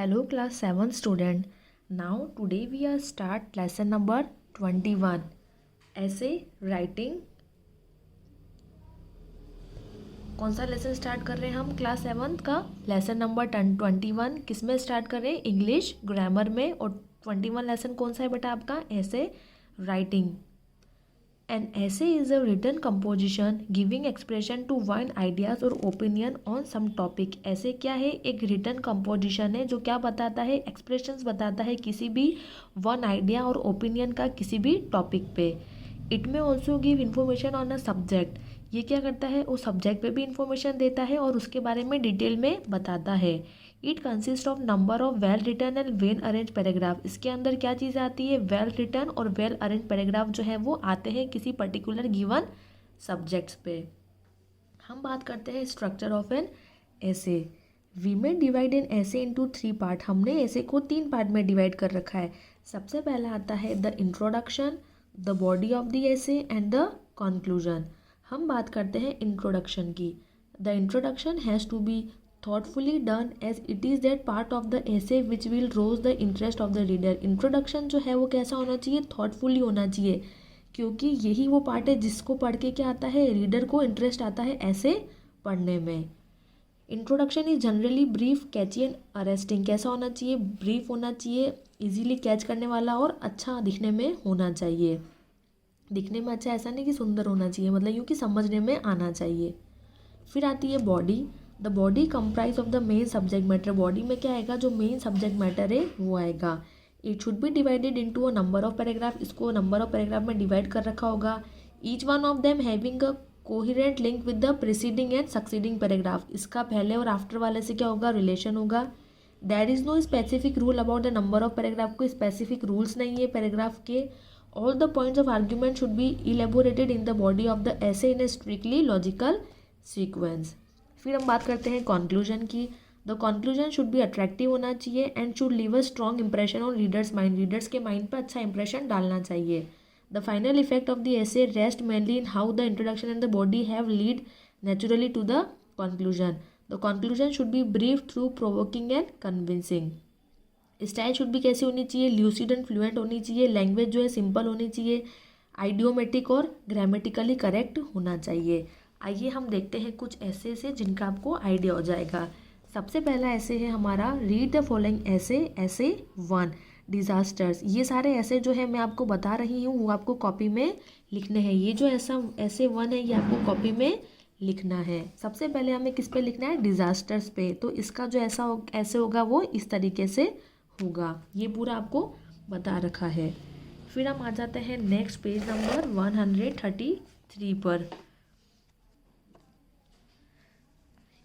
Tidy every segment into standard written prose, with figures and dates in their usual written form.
Hello class 7 student. Now today we are start lesson number 21. Essay writing. कौन सा lesson start कर रहे हैं हम क्लास 7 का लेसन नंबर 21 किस में स्टार्ट कर रहे हैं इंग्लिश ग्रामर में। और 21 लेसन कौन सा है बेटा आपका ऐसे writing. An essay is a written composition giving expression to one ideas or opinion on some topic. ऐसे क्या है एक written composition है जो क्या बताता है expressions बताता है किसी भी one idea और opinion का किसी भी topic पे। It may also give information on a subject. ये क्या करता है वो सब्जेक्ट पे भी इंफॉर्मेशन देता है और उसके बारे में डिटेल में बताता है। It consist of number of well written and well arrange paragraph. इसके अंदर क्या चीज़ आती है वेल रिटन और वेल अरेंज पैराग्राफ जो है वो आते हैं किसी पर्टिकुलर गिवन सब्जेक्ट्स पे। हम बात करते हैं स्ट्रक्चर ऑफ एन ऐसे। वी में डिवाइड एन ऐसे इनटू 3 पार्ट। हमने ऐसे को 3 पार्ट में डिवाइड कर रखा है। सबसे पहला आता है the introduction, the body of the essay and the conclusion. हम बात करते हैं इंट्रोडक्शन की। The introduction has to be thoughtfully done as it is that part of the essay which will rouse the interest of the reader. Introduction जो है वो कैसा होना चाहिए थॉटफुली होना चाहिए क्योंकि यही वो पार्ट है जिसको पढ़ के क्या आता है रीडर को इंटरेस्ट आता है ऐसे पढ़ने में। Introduction is generally brief Kainchi and arresting. कैसा होना चाहिए ब्रीफ होना चाहिए इजीली कैच करने वाला और अच्छा दिखने में होना चाहिए। दिखने में अच्छा ऐसा नहीं कि सुंदर होना चाहिए मतलब यूँ कि समझने में आना चाहिए। फिर आती है body. The body comprise of the main subject matter. Body में क्या आएगा जो मेन सब्जेक्ट मैटर है वो आएगा। It should be divided into a number of paragraph. इसको नंबर ऑफ पैराग्राफ में डिवाइड कर रखा होगा। Each one of them having a coherent link with the preceding and succeeding paragraph. इसका पहले और आफ्टर वाले से क्या होगा रिलेशन होगा। There is no specific rule about the number of paragraph. को स्पेसिफिक रूल्स नहीं है पैराग्राफ के। All the points of argument should be elaborated in the body of the essay in a strictly logical sequence. फिर हम बात करते हैं conclusion की। The conclusion should be attractive होना चाहिए and should leave a strong impression on readers mind. Readers के mind पर अच्छा इंप्रेशन डालना चाहिए। The final effect of the essay rest mainly in how the introduction and the body have lead naturally to the conclusion. The conclusion should be brief thought provoking and convincing. Style should भी कैसी होनी चाहिए lucid and fluent होनी चाहिए। Language जो है simple होनी चाहिए। आइडियोमेटिक और ग्रामेटिकली करेक्ट होना चाहिए। आइए हम देखते हैं कुछ ऐसे से जिनका आपको आइडिया हो जाएगा। सबसे पहला ऐसे है हमारा रीड द फॉलोइंग ऐसे। ऐसे 1 डिज़ास्टर्स। ये सारे ऐसे जो है मैं आपको बता रही हूँ वो आपको कॉपी में लिखने हैं। ये जो ऐसे 1 है ये आपको कॉपी में लिखना है। सबसे पहले हमें किस पे लिखना है डिज़ास्टर्स पे। तो इसका जो ऐसे होगा वो इस तरीके से होगा। ये पूरा आपको बता रखा है। फिर हम आ जाते हैं नेक्स्ट पेज नंबर 133 पर।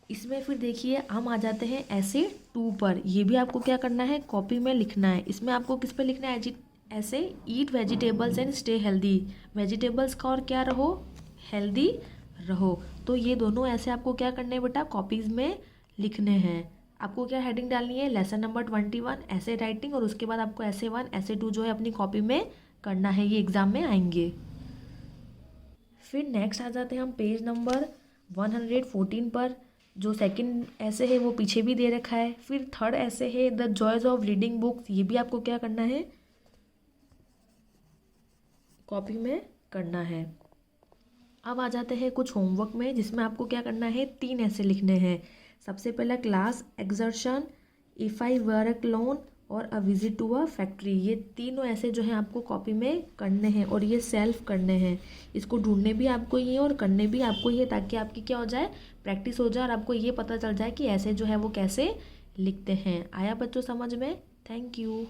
इसमें फिर देखिए हम आ जाते हैं ऐसे 2 पर। ये भी आपको क्या करना है कॉपी में लिखना है। इसमें आपको किस पे लिखना है ऐसे ईट vegetables and stay healthy. Vegetables का और क्या रहो हेल्दी रहो। तो ये दोनों ऐसे आपको क्या करने हैं बेटा कॉपीज़ में लिखने हैं। आपको क्या हेडिंग डालनी है लेसन नंबर 21 ऐसे राइटिंग और उसके बाद आपको ऐसे 1 ऐसे 2 जो है अपनी कॉपी में करना है। ये एग्ज़ाम में आएंगे। फिर नेक्स्ट आ जाते हैं हम पेज नंबर 114 पर। जो सेकंड ऐसे है वो पीछे भी दे रखा है। फिर थर्ड ऐसे है the joys of reading books. ये भी आपको क्या करना है कॉपी में करना है। अब आ जाते हैं कुछ होमवर्क में जिसमें आपको क्या करना है 3 ऐसे लिखने हैं। सबसे पहला class excursion, if I work loan और a visit to a factory. ये तीनों ऐसे जो हैं आपको कॉपी में करने हैं और ये सेल्फ करने हैं। इसको ढूंढने भी आपको ही है और करने भी आपको ही है ताकि आपकी क्या हो जाए प्रैक्टिस हो जाए और आपको ये पता चल जाए कि ऐसे जो है वो कैसे लिखते हैं। आया बच्चों समझ में। Thank you.